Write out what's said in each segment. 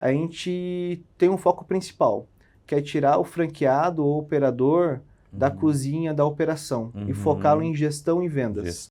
a gente tem um foco principal, que é tirar o franqueado ou operador da cozinha da operação e focá-lo em gestão e vendas.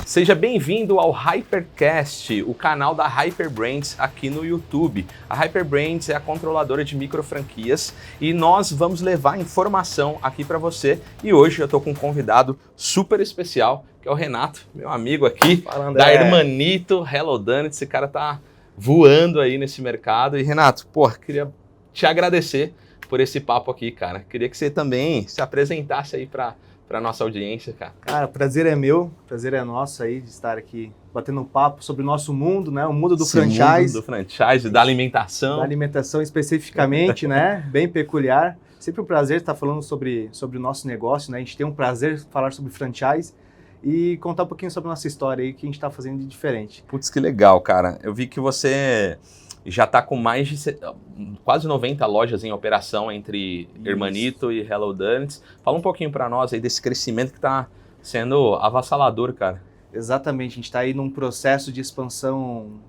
Seja bem-vindo ao Hypercast, o canal da Hyperbrands aqui no YouTube. A Hyperbrands é a controladora de micro franquias e nós vamos levar informação aqui para você. E hoje eu estou com um convidado super especial, que é o Renato, meu amigo aqui, da Hermanito Hello Donuts. Esse cara tá voando aí nesse mercado. E Renato, queria te agradecer por esse papo aqui, cara. Queria que você também se apresentasse aí para nossa audiência, cara. Cara, o prazer é meu, o prazer é nosso aí de estar aqui batendo um papo sobre o nosso mundo, né? O mundo do franchise. O mundo do franchise, da alimentação. Da alimentação especificamente, né? Bem peculiar. Sempre um prazer estar falando sobre o nosso negócio, né? A gente tem um prazer de falar sobre franchise e contar um pouquinho sobre a nossa história aí, o que a gente está fazendo de diferente. Putz, que legal, cara. Eu vi que você já está com mais de quase 90 lojas em operação entre Hermanito e Hello Donuts. Fala um pouquinho para nós aí desse crescimento que está sendo avassalador, cara. Exatamente, a gente está aí num processo de expansão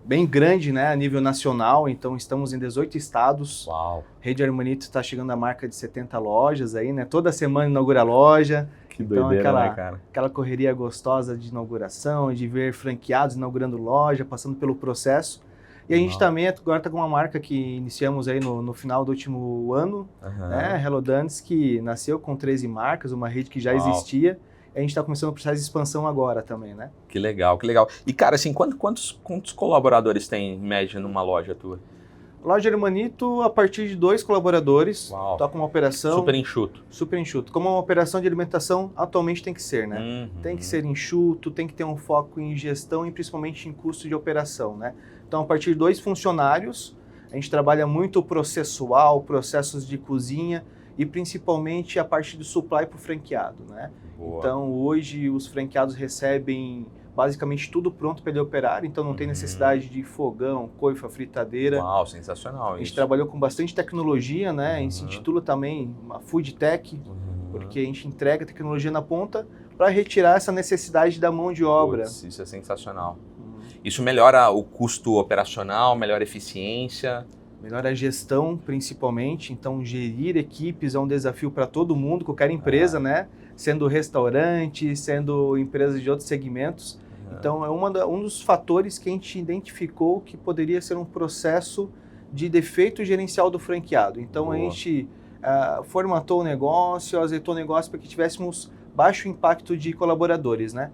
bem grande, né, a nível nacional. Então estamos em 18 estados. Uau! Rede Hermanito está chegando à marca de 70 lojas aí, né? Toda semana inaugura loja. Que doideira, né, cara? Aquela correria gostosa de inauguração, de ver franqueados inaugurando loja, passando pelo processo. E a gente também agora está com uma marca que iniciamos aí no final do último ano, né? Hello Donuts, que nasceu com 13 marcas, uma rede que já existia. E a gente está começando o processo de expansão agora também, né? Que legal, que legal. E, cara, assim, quantos colaboradores tem, em média, numa loja tua? Loja Hermanito, a partir de 2 colaboradores, toca uma operação... Super enxuto. Super enxuto. Como uma operação de alimentação atualmente tem que ser, né? Tem que ser enxuto, tem que ter um foco em gestão e principalmente em custo de operação, né? Então, a partir de 2 funcionários, a gente trabalha muito o processual, processos de cozinha e principalmente a parte do supply para o franqueado, né? Boa. Então, hoje os franqueados recebem basicamente tudo pronto para ele operar, então não tem necessidade de fogão, coifa, fritadeira. Uau, sensacional. A gente trabalhou com bastante tecnologia, né? A gente se intitula também uma Food Tech, porque a gente entrega tecnologia na ponta para retirar essa necessidade da mão de obra. Putz, isso é sensacional. Isso melhora o custo operacional, melhora a eficiência. Melhora a gestão, principalmente. Então, gerir equipes é um desafio para todo mundo, qualquer empresa, né? Sendo restaurante, sendo empresas de outros segmentos. Então, é um dos fatores que a gente identificou que poderia ser um processo de defeito gerencial do franqueado. Então, a gente formatou o negócio, azeitou o negócio para que tivéssemos baixo impacto de colaboradores, né?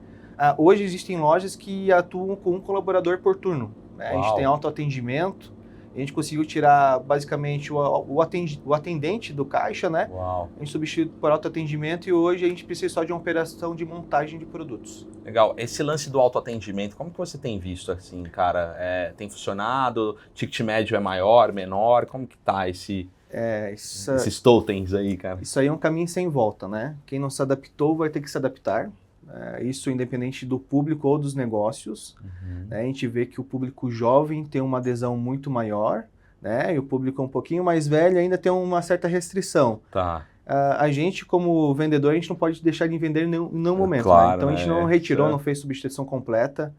Hoje existem lojas que atuam com um colaborador por turno, né? A gente tem autoatendimento, a gente conseguiu tirar basicamente o atendente do caixa, né? Uau. A gente substituiu por autoatendimento e hoje a gente precisa só de uma operação de montagem de produtos. Legal. Esse lance do autoatendimento, como que você tem visto assim, cara? Tem funcionado? Ticket médio é maior, menor? Como que tá esses totens aí, cara? Isso aí é um caminho sem volta, né? Quem não se adaptou vai ter que se adaptar. Isso independente do público ou dos negócios. Né? A gente vê que o público jovem tem uma adesão muito maior, né? E o público um pouquinho mais velho ainda tem uma certa restrição. Tá. A gente, como vendedor, a gente não pode deixar de vender em nenhum momento. Claro, né? Então a gente não retirou, não fez substituição completa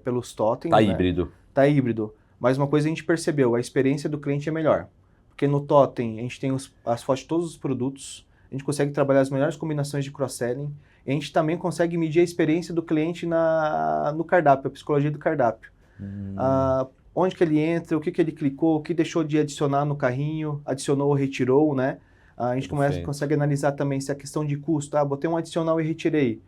pelos totens. Tá né? híbrido. Tá híbrido. Mas uma coisa a gente percebeu, a experiência do cliente é melhor. Porque no totem a gente tem as fotos de todos os produtos, a gente consegue trabalhar as melhores combinações de cross-selling, e a gente também consegue medir a experiência do cliente no cardápio, a psicologia do cardápio. Onde que ele entra, o que ele clicou, o que deixou de adicionar no carrinho, adicionou ou retirou, né? A gente consegue analisar também se a questão de custo, botei um adicional e retirei.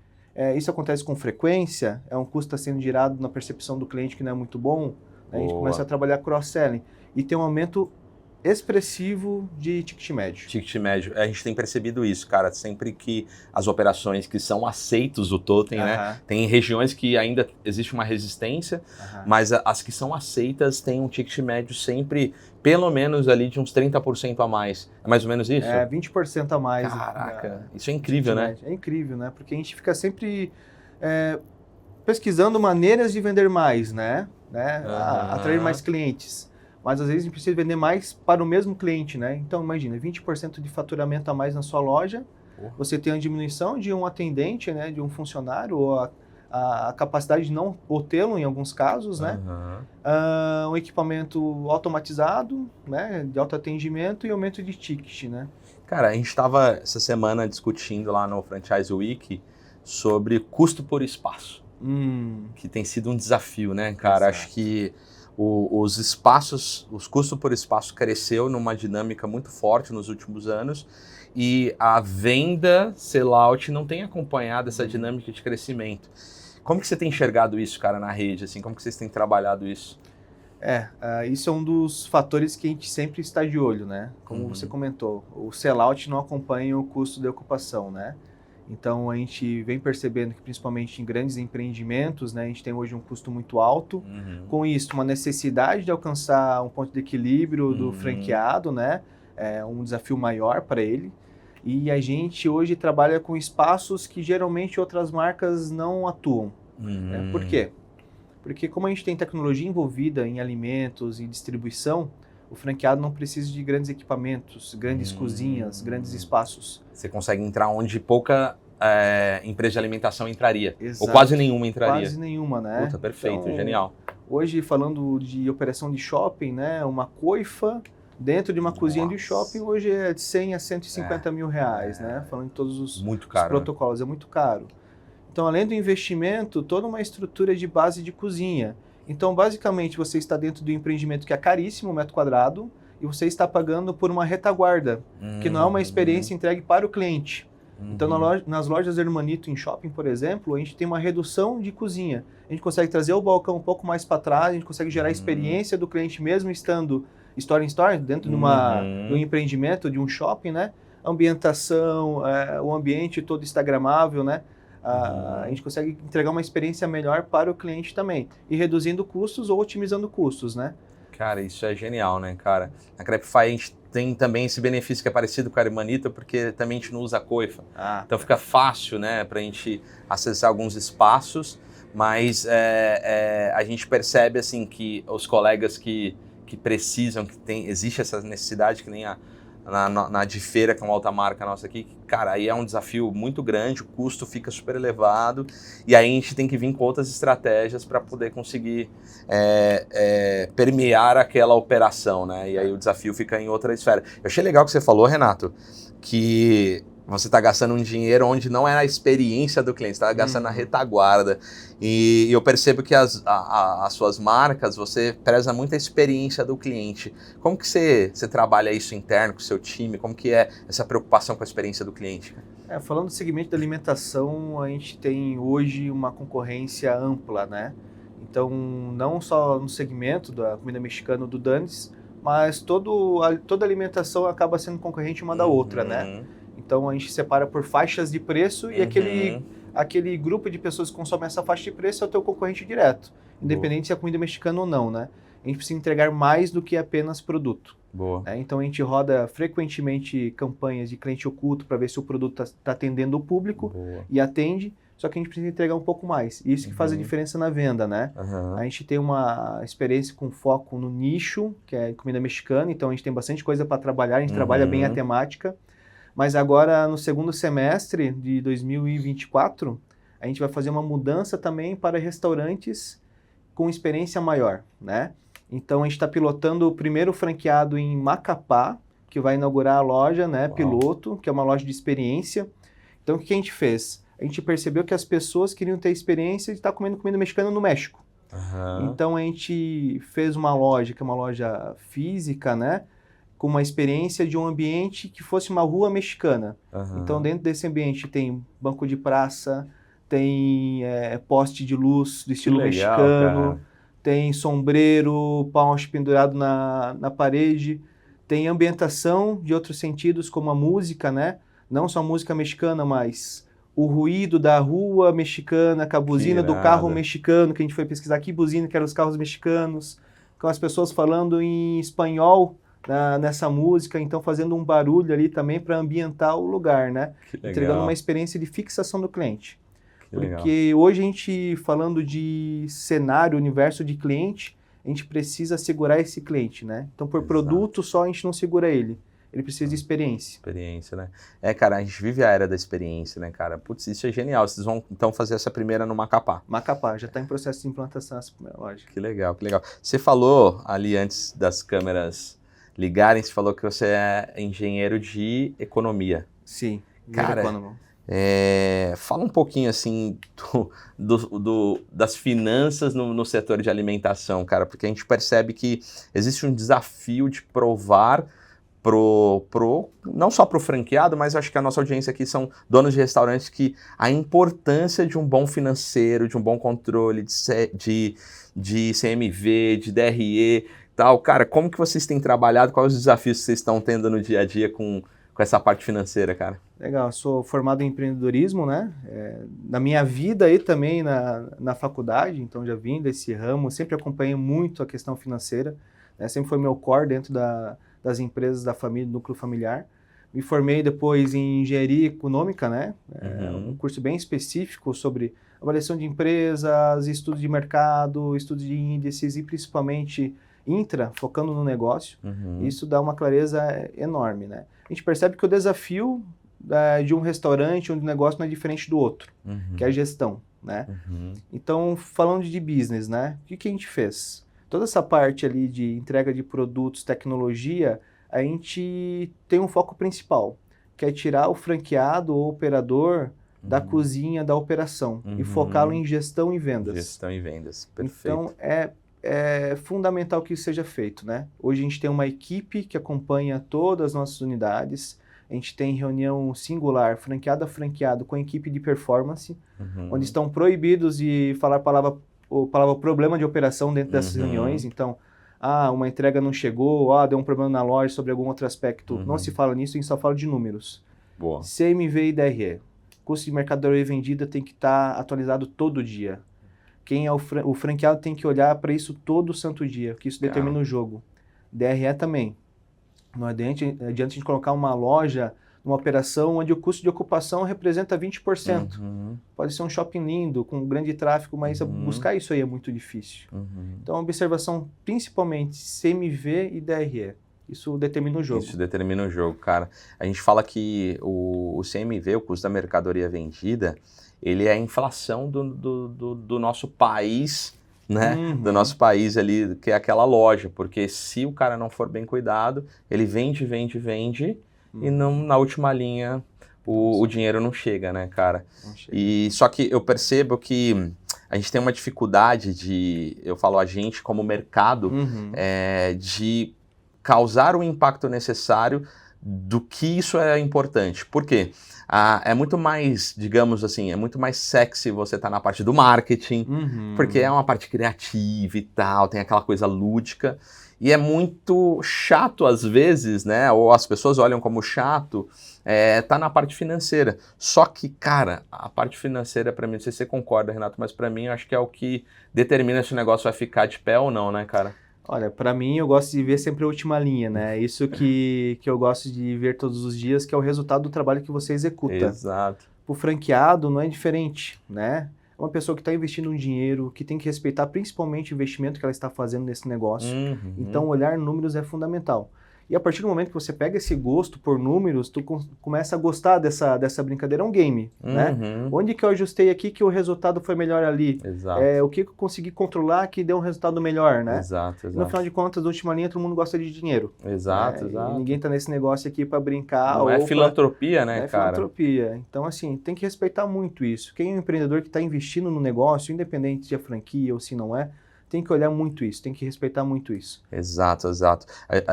Isso acontece com frequência, é um custo que está sendo gerado na percepção do cliente que não é muito bom, né? A gente começa a trabalhar cross-selling e tem um aumento expressivo de ticket médio. Ticket médio. A gente tem percebido isso, cara, sempre que as operações que são aceitos o totem, né? Tem regiões que ainda existe uma resistência, mas as que são aceitas têm um ticket médio sempre pelo menos ali de uns 30% a mais. É mais ou menos isso? 20% a mais. Caraca, isso é incrível, né? É incrível, né? Porque a gente fica sempre pesquisando maneiras de vender mais, né? Atrair mais clientes. Mas às vezes a gente precisa vender mais para o mesmo cliente, né? Então imagina, 20% de faturamento a mais na sua loja, você tem a diminuição de um atendente, né, de um funcionário, ou a capacidade de não tê-lo em alguns casos, né? Um equipamento automatizado, né, de autoatendimento e aumento de ticket, né? Cara, a gente estava essa semana discutindo lá no Franchise Week sobre custo por espaço, que tem sido um desafio, né, cara? Exato. Acho que os espaços, os custos por espaço cresceu numa dinâmica muito forte nos últimos anos e a venda sellout não tem acompanhado essa dinâmica de crescimento. Como que você tem enxergado isso, cara, na rede? Assim, como que vocês têm trabalhado isso? Isso é um dos fatores que a gente sempre está de olho, né? Como você comentou, o sellout não acompanha o custo de ocupação, né? Então a gente vem percebendo que principalmente em grandes empreendimentos, né, a gente tem hoje um custo muito alto. Com isso, uma necessidade de alcançar um ponto de equilíbrio do franqueado, né? É um desafio maior para ele. E a gente hoje trabalha com espaços que geralmente outras marcas não atuam. Né? Por quê? Porque como a gente tem tecnologia envolvida em alimentos e distribuição, o franqueado não precisa de grandes equipamentos, grandes cozinhas, grandes espaços. Você consegue entrar onde pouca empresa de alimentação entraria. Exato. Ou quase nenhuma entraria. Quase nenhuma, né? Puta, perfeito, então, genial. Hoje, falando de operação de shopping, né, uma coifa dentro de uma cozinha de shopping, hoje é de 100 a 150 mil reais, né? Falando de todos os protocolos, é muito caro. Então, além do investimento, toda uma estrutura de base de cozinha. Então, basicamente, você está dentro de um empreendimento que é caríssimo, 1 metro quadrado, e você está pagando por uma retaguarda, que não é uma experiência entregue para o cliente. Então, nas lojas Hermanito em shopping, por exemplo, a gente tem uma redução de cozinha. A gente consegue trazer o balcão um pouco mais para trás, a gente consegue gerar a experiência do cliente mesmo estando store in store, dentro de um empreendimento, de um shopping, né? A ambientação, o ambiente todo instagramável, né? A gente consegue entregar uma experiência melhor para o cliente também. E reduzindo custos ou otimizando custos, né? Cara, isso é genial, né, cara? Na Crepify a gente tem também esse benefício que é parecido com a Hermanito, porque também a gente não usa a coifa. Então fica fácil, né, pra gente acessar alguns espaços, mas a gente percebe, assim, que os colegas que precisam, existe essa necessidade, que nem na de feira, que é uma outra marca nossa aqui, cara, aí é um desafio muito grande, o custo fica super elevado, e aí a gente tem que vir com outras estratégias para poder conseguir permear aquela operação, né? E aí o desafio fica em outra esfera. Eu achei legal que você falou, Renato, que você está gastando um dinheiro onde não é a experiência do cliente, você está gastando na retaguarda. E eu percebo que as suas marcas, você preza muito a experiência do cliente. Como que você trabalha isso interno com o seu time? Como que é essa preocupação com a experiência do cliente? Falando do segmento da alimentação, a gente tem hoje uma concorrência ampla, né? Então, não só no segmento da comida mexicana do Dandes, mas toda alimentação acaba sendo concorrente uma da outra, né? Então, a gente separa por faixas de preço e aquele grupo de pessoas que consomem essa faixa de preço é o teu concorrente direto, independente se é comida mexicana ou não, né? A gente precisa entregar mais do que apenas produto. Então, a gente roda frequentemente campanhas de cliente oculto para ver se o produto está atendendo o público e atende, só que a gente precisa entregar um pouco mais. Isso que faz a diferença na venda, né? A gente tem uma experiência com foco no nicho, que é comida mexicana, então a gente tem bastante coisa para trabalhar, a gente trabalha bem a temática. Mas agora, no segundo semestre de 2024, a gente vai fazer uma mudança também para restaurantes com experiência maior, né? Então, a gente está pilotando o primeiro franqueado em Macapá, que vai inaugurar a loja, né, piloto, que é uma loja de experiência. Então, o que a gente fez? A gente percebeu que as pessoas queriam ter experiência de estar comendo comida mexicana no México. Então, a gente fez uma loja, que é uma loja física, né, com uma experiência de um ambiente que fosse uma rua mexicana. Então, dentro desse ambiente tem banco de praça, tem poste de luz do estilo mexicano, cara. Tem sombreiro, paus pendurado na parede, tem ambientação de outros sentidos, como a música, né? Não só a música mexicana, mas o ruído da rua mexicana, com a buzina do carro mexicano, que a gente foi pesquisar que buzina que eram os carros mexicanos, com as pessoas falando em espanhol, nessa música, então fazendo um barulho ali também para ambientar o lugar, né? Entregando uma experiência de fixação do cliente. Porque hoje a gente, falando de cenário, universo de cliente, a gente precisa segurar esse cliente, né? Então por produto só a gente não segura ele. ele precisa de experiência. Experiência, né? Cara, a gente vive a era da experiência, né, cara? Putz, isso é genial. Vocês vão, então, fazer essa primeira no Macapá. Macapá, já está em processo de implantação essa primeira loja. Que legal, que legal. Você falou ali antes das câmeras ligarem, você falou que você é engenheiro de economia. Sim, cara, fala um pouquinho, assim, das finanças no setor de alimentação, cara, porque a gente percebe que existe um desafio de provar não só para o franqueado, mas acho que a nossa audiência aqui são donos de restaurantes, que a importância de um bom financeiro, de um bom controle de CMV, de DRE, tal. Cara, como que vocês têm trabalhado, quais os desafios que vocês estão tendo no dia a dia com essa parte financeira, cara? Legal, sou formado em empreendedorismo, né? Na minha vida aí também na faculdade, então já vim desse ramo, sempre acompanhei muito a questão financeira, né? Sempre foi meu core dentro das empresas da família, do núcleo familiar. Me formei depois em engenharia econômica, né? Um curso bem específico sobre avaliação de empresas, estudos de mercado, estudos de índices e principalmente focando no negócio. Isso dá uma clareza enorme, né? A gente percebe que o desafio de um restaurante, um negócio não é diferente do outro, que é a gestão, né? Então, falando de business, né? O que a gente fez? Toda essa parte ali de entrega de produtos, tecnologia, a gente tem um foco principal, que é tirar o franqueado ou operador da cozinha da operação e focá-lo em gestão e vendas. Gestão e vendas, perfeito. Então, é fundamental que isso seja feito, né? Hoje a gente tem uma equipe que acompanha todas as nossas unidades, a gente tem reunião singular, franqueado a franqueado, com a equipe de performance, onde estão proibidos de falar a palavra problema de operação dentro dessas reuniões. Então, uma entrega não chegou, deu um problema na loja sobre algum outro aspecto. Não se fala nisso, a gente só fala de números. Boa. CMV e DRE. Custo de mercadoria vendida tem que estar atualizado todo dia. Quem é o franqueado tem que olhar para isso todo santo dia, que isso determina o jogo. DRE também. Não adianta a gente colocar uma loja numa operação onde o custo de ocupação representa 20%. Pode ser um shopping lindo, com grande tráfego, mas buscar isso aí é muito difícil. Então, a observação, principalmente CMV e DRE. Isso determina o jogo. Isso determina o jogo, cara. A gente fala que o CMV, o custo da mercadoria vendida, ele é a inflação do nosso país, né? Do nosso país ali, que é aquela loja. Porque se o cara não for bem cuidado, ele vende, e não, na última linha o dinheiro não chega, né, cara? E só que eu percebo que a gente tem uma dificuldade eu falo a gente como mercado, de causar o impacto necessário do que isso é importante. Por quê? É muito mais, digamos assim, é muito mais sexy você estar na parte do marketing, porque é uma parte criativa e tal, tem aquela coisa lúdica, e é muito chato às vezes, né, ou as pessoas olham como chato, tá na parte financeira. Só que, cara, a parte financeira pra mim, não sei se você concorda, Renato, mas pra mim eu acho que é o que determina se o negócio vai ficar de pé ou não, né, cara? Olha, para mim eu gosto de ver sempre a última linha, né? Isso que eu gosto de ver todos os dias, que é o resultado do trabalho que você executa. Exato. O franqueado não é diferente, né? É uma pessoa que está investindo um dinheiro, que tem que respeitar principalmente o investimento que ela está fazendo nesse negócio. Então, olhar números é fundamental. E a partir do momento que você pega esse gosto por números, tu começa a gostar dessa brincadeira. É um game, né? Onde que eu ajustei aqui que o resultado foi melhor ali? Exato. O que eu consegui controlar que deu um resultado melhor, né? Exato. No final de contas, na última linha, todo mundo gosta de dinheiro. Exato. E ninguém está nesse negócio aqui para brincar. Não é filantropia, né, cara? É filantropia. Então, assim, tem que respeitar muito isso. Quem é um empreendedor que está investindo no negócio, independente se é franquia ou se não é, tem que olhar muito isso, tem que respeitar muito isso. Exato.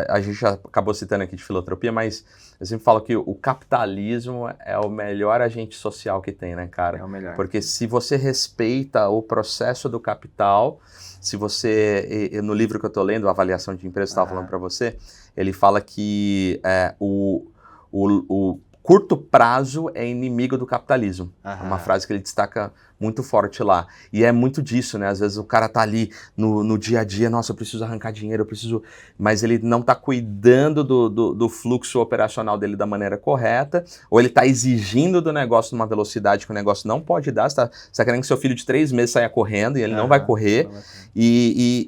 A gente já acabou citando aqui de filantropia, mas eu sempre falo que o capitalismo é o melhor agente social que tem, né, cara? É o melhor. Porque se você respeita o processo do capital, se você, no livro que eu estou lendo, a Avaliação de Empresa, estava falando para você, ele fala que o curto prazo é inimigo do capitalismo. É uma frase que ele destaca muito forte lá. E é muito disso, né? Às vezes o cara tá ali no dia a dia, nossa, eu preciso arrancar dinheiro, eu preciso... Mas ele não tá cuidando do fluxo operacional dele da maneira correta, ou ele tá exigindo do negócio numa velocidade que o negócio não pode dar. Você tá querendo que seu filho de 3 meses saia correndo e ele não vai correr.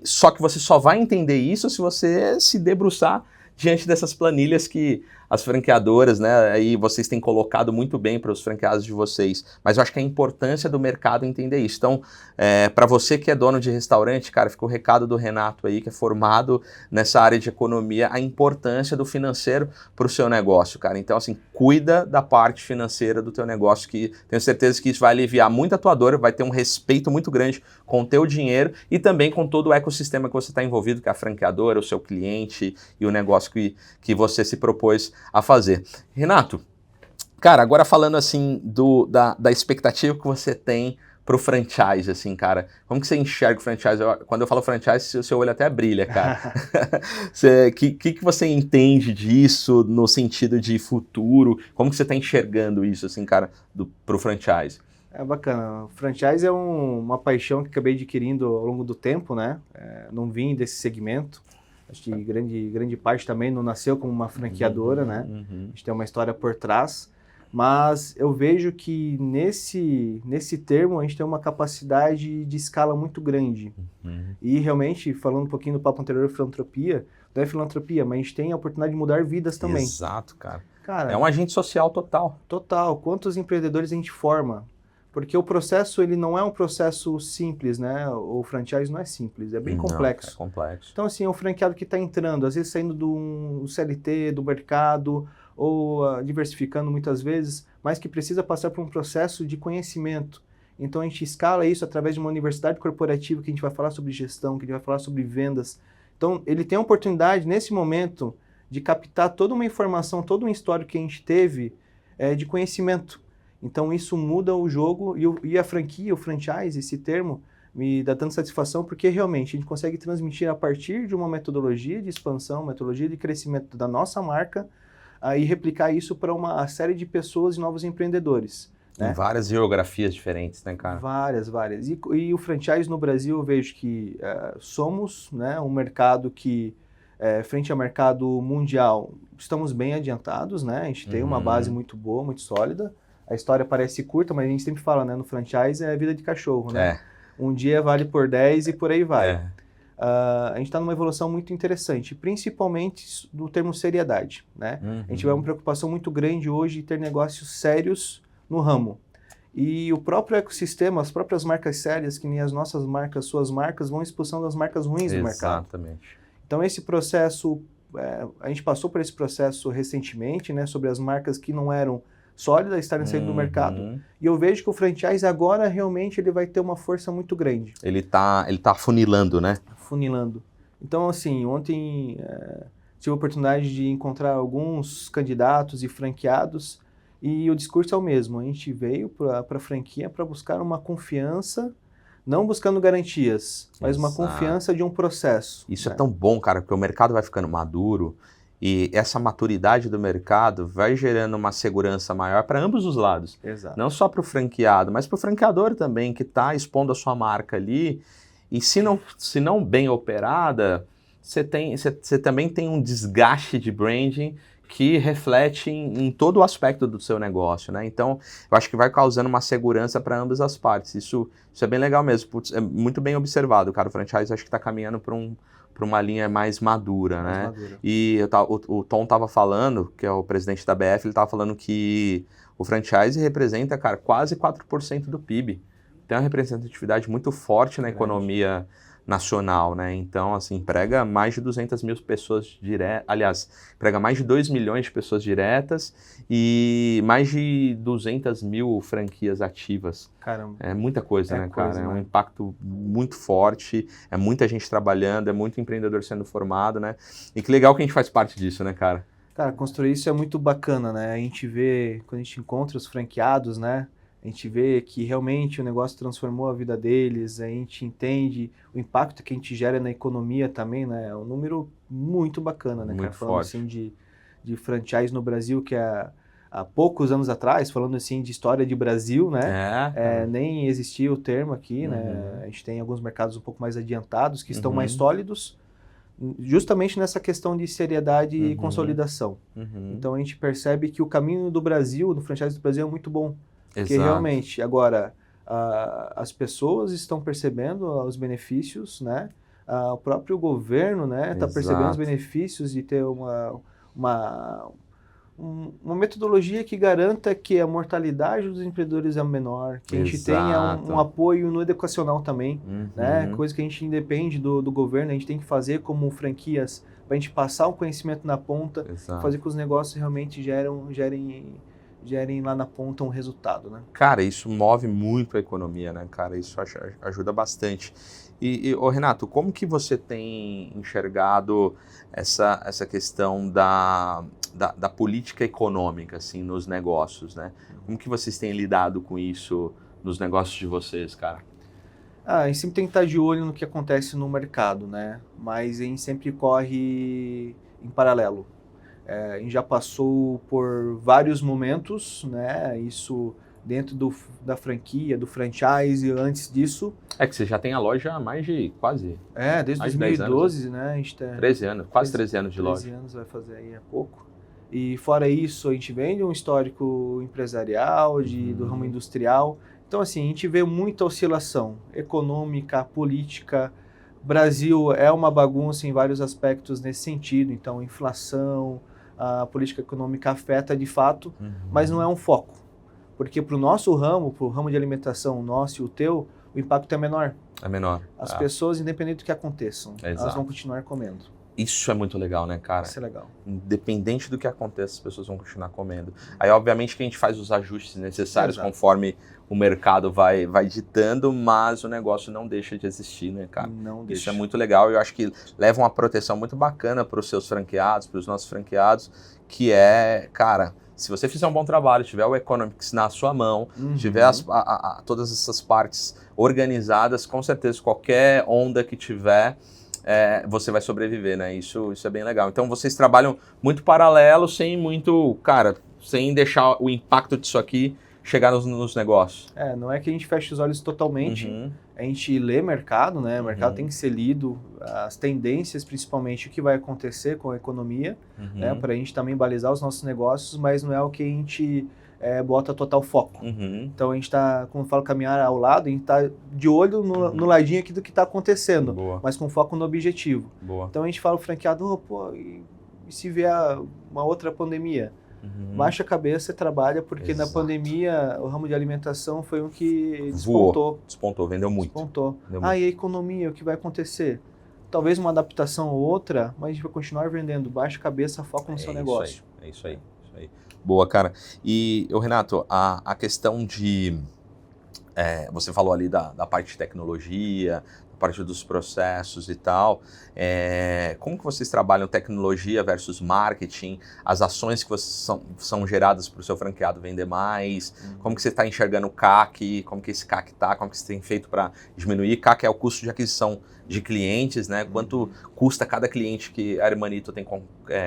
Só que você só vai entender isso se você se debruçar diante dessas planilhas que as franqueadoras, né? Aí vocês têm colocado muito bem para os franqueados de vocês, mas eu acho que a importância do mercado entender isso. Então, para você que é dono de restaurante, cara, fica o recado do Renato aí, que é formado nessa área de economia, a importância do financeiro para o seu negócio, cara. Então, assim, cuida da parte financeira do teu negócio, que tenho certeza que isso vai aliviar muito a tua dor, vai ter um respeito muito grande com o teu dinheiro e também com todo o ecossistema que você está envolvido, que é a franqueadora, o seu cliente e o negócio que você se propôs a fazer. Renato, cara, agora falando assim da expectativa que você tem pro franchise, assim, cara, como que você enxerga o franchise? Quando eu falo franchise, o seu olho até brilha, cara. Que você entende disso no sentido de futuro? Como que você está enxergando isso, assim, cara, pro franchise? É bacana. O franchise é uma paixão que acabei adquirindo ao longo do tempo, né? Não vim desse segmento. Acho que grande parte também não nasceu como uma franqueadora, né? A gente tem uma história por trás. Mas eu vejo que nesse termo a gente tem uma capacidade de escala muito grande. E realmente, falando um pouquinho do papo anterior, filantropia, não é filantropia, mas a gente tem a oportunidade de mudar vidas também. Exato, cara. Cara, é um agente social total. Total. Quantos empreendedores a gente forma? Porque o processo, ele não é um processo simples, né? O franchise não é simples, é bem complexo. É complexo. Então, assim, é um franqueado que está entrando, às vezes saindo do CLT, do mercado, ou diversificando muitas vezes, mas que precisa passar por um processo de conhecimento. Então, a gente escala isso através de uma universidade corporativa, que a gente vai falar sobre gestão, que a gente vai falar sobre vendas. Então, ele tem a oportunidade, nesse momento, de captar toda uma informação, todo um histórico que a gente teve de conhecimento. Então, isso muda o jogo e a franquia, o franchise, esse termo, me dá tanta satisfação porque realmente a gente consegue transmitir a partir de uma metodologia de expansão, metodologia de crescimento da nossa marca e replicar isso para uma série de pessoas e novos empreendedores. Né? Em várias geografias diferentes, né, cara? Várias. E o franchise no Brasil, eu vejo que somos, né, um mercado que, frente ao mercado mundial, estamos bem adiantados, né? A gente tem uma base muito boa, muito sólida. A história parece curta, mas a gente sempre fala, né? No franchise é vida de cachorro, né? Um dia vale por 10 e por aí vai. A gente está numa evolução muito interessante, principalmente do termo seriedade, né? A gente vai uma preocupação muito grande hoje de ter negócios sérios no ramo. E o próprio ecossistema, as próprias marcas sérias, que nem as nossas marcas, suas marcas, vão expulsando as marcas ruins do mercado. Exatamente. Então esse processo, a gente passou por esse processo recentemente, né? Sobre as marcas que não eram sólidas estarem saindo do mercado. E eu vejo que o franchise agora realmente ele vai ter uma força muito grande. Ele tá afunilando, né? Afunilando. Então, assim, ontem tive a oportunidade de encontrar alguns candidatos e franqueados e o discurso é o mesmo. A gente veio para a franquia para buscar uma confiança, não buscando garantias, mas uma confiança de um processo. Isso é tão bom, cara, porque o mercado vai ficando maduro. E essa maturidade do mercado vai gerando uma segurança maior para ambos os lados. Exato. Não só para o franqueado, mas para o franqueador também, que está expondo a sua marca ali. E se não bem operada, você também tem um desgaste de branding que reflete em todo o aspecto do seu negócio, né? Então, eu acho que vai causando uma segurança para ambas as partes. Isso é bem legal mesmo. Putz, é muito bem observado, cara. O franchise acho que está caminhando para uma linha mais madura, né? Madura. E o Tom estava falando, que é o presidente da BF, ele estava falando que o franchise representa, cara, quase 4% do PIB. Tem uma representatividade muito forte na economia nacional, né? Então, assim, emprega mais de 200 mil pessoas diretas, aliás, emprega mais de 2 milhões de pessoas diretas e mais de 200 mil franquias ativas. Caramba. É muita coisa, né, cara? Coisa, É um né? impacto muito forte, é muita gente trabalhando, é muito empreendedor sendo formado, né? E que legal que a gente faz parte disso, né, cara? Cara, construir isso é muito bacana, né? A gente vê, quando a gente encontra os franqueados, né? A gente vê que realmente o negócio transformou a vida deles, a gente entende o impacto que a gente gera na economia também, né? É um número muito bacana, né, Muito cara? Falando forte. assim de franchise no Brasil, que há poucos anos atrás, falando assim de história de Brasil, né? Nem existia o termo aqui, né? A gente tem alguns mercados um pouco mais adiantados, que estão mais sólidos, justamente nessa questão de seriedade e consolidação. Então a gente percebe que o caminho do Brasil, do franchise do Brasil é muito bom. Porque realmente, agora, as pessoas estão percebendo os benefícios, né? O próprio governo, né, está percebendo os benefícios de ter uma metodologia que garanta que a mortalidade dos empreendedores é menor, que a gente tenha um apoio no educacional também, né? Coisa que a gente independe do governo, a gente tem que fazer como franquias para a gente passar o conhecimento na ponta, fazer com que os negócios realmente gerem lá na ponta um resultado, né? Cara, isso move muito a economia, né, cara? Isso ajuda bastante. Ô Renato, como que você tem enxergado essa questão da política econômica, assim, nos negócios, né? Como que vocês têm lidado com isso nos negócios de vocês, cara? A gente sempre tem que estar de olho no que acontece no mercado, né? Mas a gente sempre corre em paralelo. A gente já passou por vários momentos, né? Isso dentro da franquia, do franchise, antes disso. É que você já tem a loja há mais de quase... desde mais de 2012, 10 anos, né? A gente tem 13 anos, quase 13 anos de loja. 13 anos vai fazer aí há pouco. E fora isso, a gente vem de um histórico empresarial, do ramo industrial. Então, assim, a gente vê muita oscilação econômica, política. Brasil é uma bagunça em vários aspectos nesse sentido. Então, inflação, a política econômica afeta de fato, mas não é um foco. Porque para o nosso ramo, para o ramo de alimentação nosso e o teu, o impacto é menor. É menor. As pessoas, independente do que aconteçam, elas vão continuar comendo. Isso é muito legal, né, cara? Isso é legal. Independente do que aconteça, as pessoas vão continuar comendo. Aí, obviamente, que a gente faz os ajustes necessários conforme o mercado vai ditando, mas o negócio não deixa de existir, né, cara? Não deixa. Isso é muito legal e eu acho que leva uma proteção muito bacana para os seus franqueados, para os nossos franqueados, que é, cara, se você fizer um bom trabalho, tiver o Economics na sua mão, tiver todas essas partes organizadas, com certeza qualquer onda que tiver, você vai sobreviver, né? Isso é bem legal. Então vocês trabalham muito paralelo, sem deixar o impacto disso aqui chegar nos negócios. Não é que a gente feche os olhos totalmente, a gente lê mercado, né? O mercado tem que ser lido, as tendências, principalmente o que vai acontecer com a economia, né? Para a gente também balizar os nossos negócios, mas não é o que a gente bota total foco. Então a gente está, como eu falo, caminhar ao lado, a gente está de olho no ladinho aqui do que está acontecendo, mas com foco no objetivo. Então a gente fala o franqueado, e se vier uma outra pandemia? Baixa a cabeça e trabalha, porque na pandemia o ramo de alimentação foi um que despontou. Despontou, vendeu muito. E a economia, o que vai acontecer? Talvez uma adaptação ou outra, mas a gente vai continuar vendendo. Baixa a cabeça, foca no seu negócio. É isso aí. Boa, cara. E, Renato, a questão de... você falou ali da parte de tecnologia, da parte dos processos e tal. Como que vocês trabalham tecnologia versus marketing? As ações que são geradas para o seu franqueado vender mais? Como que você está enxergando o CAC? Como que esse CAC está? Como que você tem feito para diminuir? CAC é o custo de aquisição de clientes, né? Quanto custa cada cliente que a Hermanito tem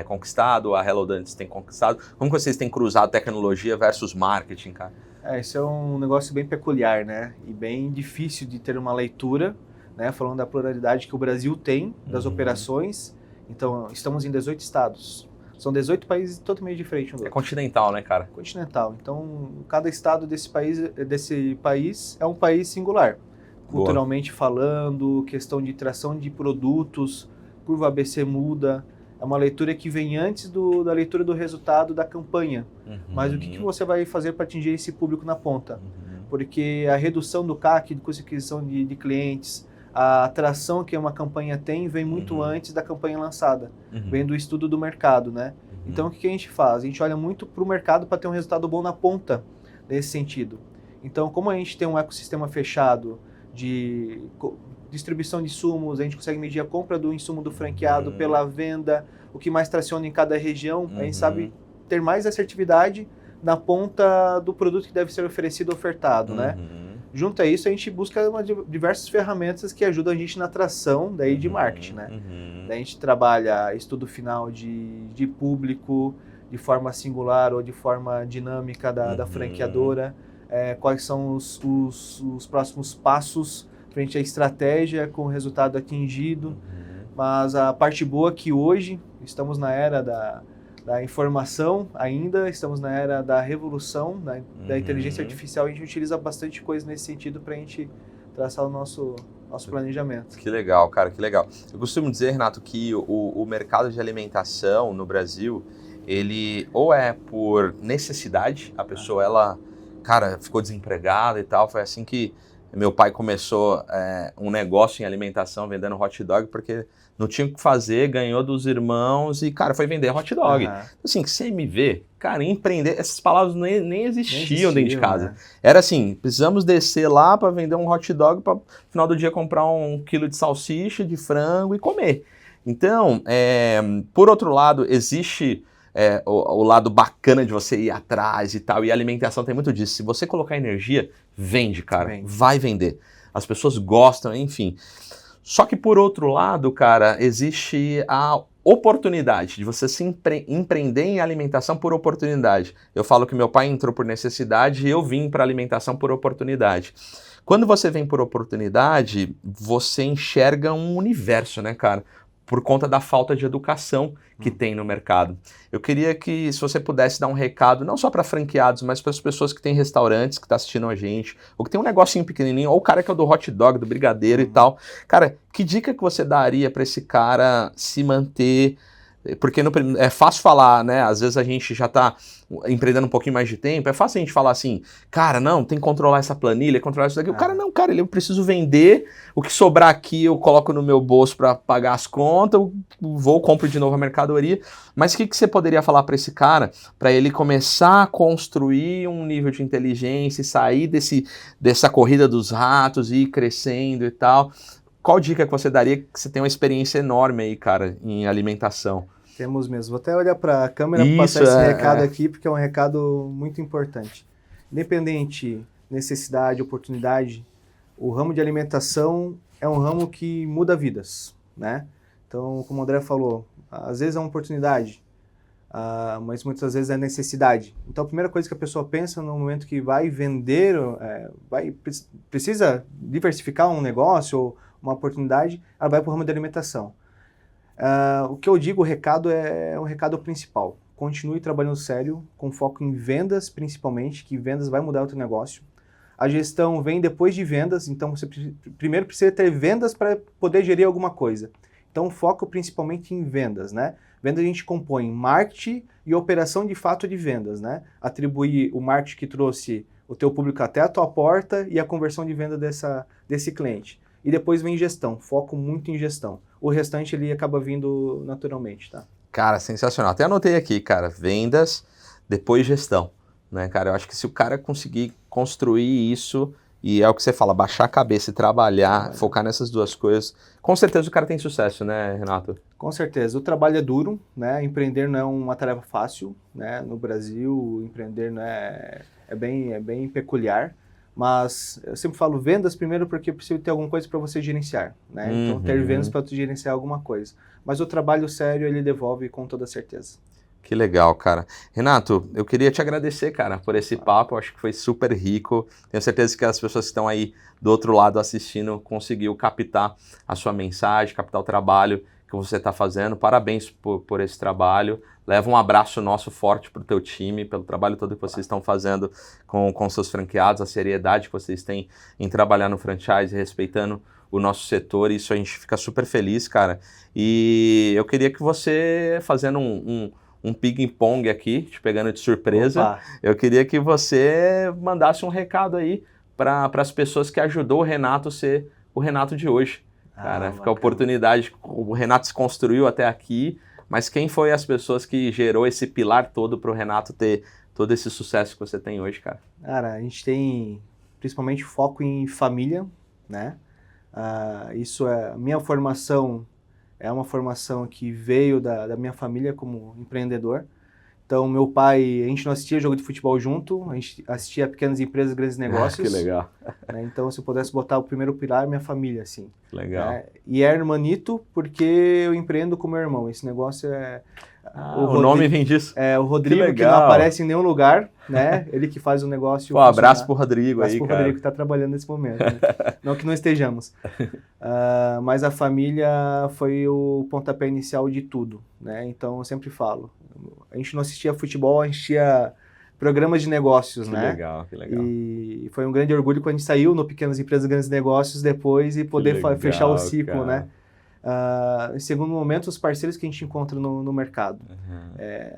conquistado, a Hello Dantes tem conquistado? Como que vocês têm cruzado tecnologia versus marketing, cara? Isso é um negócio bem peculiar, né? E bem difícil de ter uma leitura, né? Falando da pluralidade que o Brasil tem das operações. Então, estamos em 18 estados. São 18 países totalmente diferentes um do outro. Continental, né, cara? Continental. Então, cada estado desse país é um país singular. Culturalmente falando, questão de tração de produtos, curva ABC muda. É uma leitura que vem antes da leitura do resultado da campanha. Mas o que você vai fazer para atingir esse público na ponta? Porque a redução do CAC, do custo de aquisição de clientes, a atração que uma campanha tem vem muito antes da campanha lançada. Vem do estudo do mercado, né? Então, o que a gente faz? A gente olha muito para o mercado para ter um resultado bom na ponta, nesse sentido. Então, como a gente tem um ecossistema fechado de distribuição de insumos, a gente consegue medir a compra do insumo do franqueado pela venda, o que mais traciona em cada região, a gente sabe ter mais assertividade na ponta do produto que deve ser oferecido ou ofertado, né? Junto a isso, a gente busca diversas ferramentas que ajudam a gente na atração daí de marketing, né? Daí a gente trabalha estudo final de público, de forma singular ou de forma dinâmica da franqueadora, quais são os próximos passos frente à estratégia com o resultado atingido. Mas a parte boa é que hoje estamos na era da informação ainda, estamos na era da revolução, da inteligência artificial, e a gente utiliza bastante coisa nesse sentido para a gente traçar o nosso planejamento. Que legal, cara, que legal. Eu costumo dizer, Renato, que o mercado de alimentação no Brasil, ele ou é por necessidade, a pessoa, ela, cara, ficou desempregada e tal, foi assim que meu pai começou um negócio em alimentação, vendendo hot dog, porque não tinha o que fazer, ganhou dos irmãos e, cara, foi vender hot dog. Assim, que você me vê, cara, empreender, essas palavras nem existiam dentro de casa. Né? Era assim, precisamos descer lá para vender um hot dog, para no final do dia comprar 1 quilo de salsicha, de frango e comer. Então, por outro lado, existe o lado bacana de você ir atrás e tal, e a alimentação tem muito disso. Se você colocar energia, vende, cara, vai vender. As pessoas gostam, enfim. Só que por outro lado, cara, existe a oportunidade de você se empreender em alimentação por oportunidade. Eu falo que meu pai entrou por necessidade e eu vim para alimentação por oportunidade. Quando você vem por oportunidade, você enxerga um universo, né, cara? Por conta da falta de educação que tem no mercado. Eu queria que, se você pudesse dar um recado, não só para franqueados, mas para as pessoas que têm restaurantes, que estão assistindo a gente, ou que tem um negocinho pequenininho, ou o cara que é o do hot dog, do brigadeiro e tal. Cara, que dica que você daria para esse cara se manter? Porque é fácil falar, né? Às vezes a gente já está empreendendo um pouquinho mais de tempo, é fácil a gente falar assim, cara, não, tem que controlar essa planilha, controlar isso daqui. O cara, não, cara, eu preciso vender, o que sobrar aqui eu coloco no meu bolso para pagar as contas, eu compro de novo a mercadoria. Mas o que você poderia falar para esse cara, para ele começar a construir um nível de inteligência e sair dessa corrida dos ratos e ir crescendo e tal? Qual dica que você daria, que você tem uma experiência enorme aí, cara, em alimentação? Temos mesmo. Vou até olhar para a câmera para passar esse recado aqui, porque é um recado muito importante. Independente, necessidade, oportunidade, o ramo de alimentação é um ramo que muda vidas, né? Então, como o André falou, às vezes é uma oportunidade, mas muitas vezes é necessidade. Então, a primeira coisa que a pessoa pensa no momento que vai vender, precisa diversificar um negócio ou uma oportunidade, ela vai para o ramo de alimentação. O que eu digo, o recado é um recado principal. Continue trabalhando sério, com foco em vendas principalmente, que vendas vai mudar o teu negócio. A gestão vem depois de vendas, então você primeiro precisa ter vendas para poder gerir alguma coisa. Então, foco principalmente em vendas, né? Vendas a gente compõe marketing e operação de fato de vendas, né? Atribuir o marketing que trouxe o teu público até a tua porta e a conversão de venda desse cliente. E depois vem gestão, foco muito em gestão. O restante ele acaba vindo naturalmente, tá? Cara, sensacional. Até anotei aqui, cara, vendas, depois gestão, né, cara? Eu acho que se o cara conseguir construir isso, e é o que você fala, baixar a cabeça e trabalhar, focar nessas duas coisas, com certeza o cara tem sucesso, né, Renato? Com certeza. O trabalho é duro, né? Empreender não é uma tarefa fácil, né? No Brasil, empreender não é bem peculiar. Mas eu sempre falo vendas primeiro porque preciso ter alguma coisa para você gerenciar, né? Então ter vendas para tu gerenciar alguma coisa. Mas o trabalho sério ele devolve com toda certeza. Que legal, cara. Renato, eu queria te agradecer, cara, por esse papo. Eu acho que foi super rico. Tenho certeza que as pessoas que estão aí do outro lado assistindo conseguiu captar a sua mensagem, captar o trabalho que você está fazendo. Parabéns por esse trabalho. Leva um abraço nosso forte para o teu time, pelo trabalho todo que vocês estão fazendo com seus franqueados, a seriedade que vocês têm em trabalhar no franchise, respeitando o nosso setor. Isso a gente fica super feliz, cara. E eu queria que você, fazendo um ping-pong aqui, te pegando de surpresa, eu queria que você mandasse um recado aí para as pessoas que ajudou o Renato a ser o Renato de hoje. Cara, fica a oportunidade, o Renato se construiu até aqui, mas quem foi as pessoas que gerou esse pilar todo para o Renato ter todo esse sucesso que você tem hoje, cara? Cara, a gente tem principalmente foco em família, né? Isso é, minha formação é uma formação que veio da minha família como empreendedor. Então, meu pai, a gente não assistia jogo de futebol junto, a gente assistia Pequenas Empresas, Grandes Negócios. Que legal. Né? Então, se eu pudesse botar o primeiro pilar, minha família, assim. Legal. E é hermanito, porque eu empreendo com meu irmão. Esse negócio é... o nome vem disso. É, o Rodrigo, que não aparece em nenhum lugar, né? Ele que faz o negócio. Pô, abraço pro Rodrigo aí, cara. Abraço pro Rodrigo que tá trabalhando nesse momento. Né? Não que não estejamos. Mas a família foi o pontapé inicial de tudo, né? Então, eu sempre falo. A gente não assistia futebol, a gente assistia programas de negócios, né? Legal, que legal. E foi um grande orgulho quando a gente saiu no Pequenas Empresas, Grandes Negócios depois e poder fechar o ciclo, cara, né? Em segundo momento, os parceiros que a gente encontra no mercado.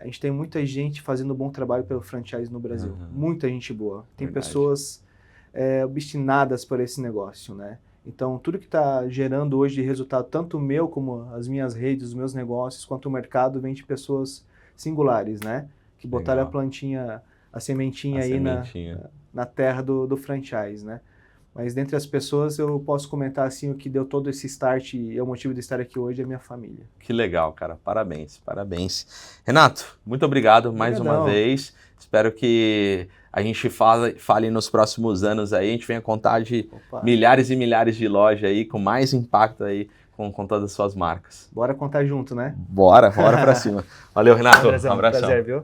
A gente tem muita gente fazendo bom trabalho pelo franchise no Brasil. Muita gente boa. Tem pessoas obstinadas por esse negócio, né? Então, tudo que está gerando hoje de resultado, tanto o meu como as minhas redes, os meus negócios, quanto o mercado, vem de pessoas singulares, né? Que botaram a plantinha, a sementinha aí na terra do franchise, né? Mas dentre as pessoas eu posso comentar assim, o que deu todo esse start e é o motivo de estar aqui hoje é minha família. Que legal, cara. Parabéns, parabéns. Renato, muito obrigado mais uma vez. Espero que a gente fale nos próximos anos aí, a gente venha contar de milhares e milhares de lojas aí, com mais impacto aí, com todas as suas marcas. Bora contar junto, né? Bora pra cima. Valeu, Renato. Um abração. Prazer, viu?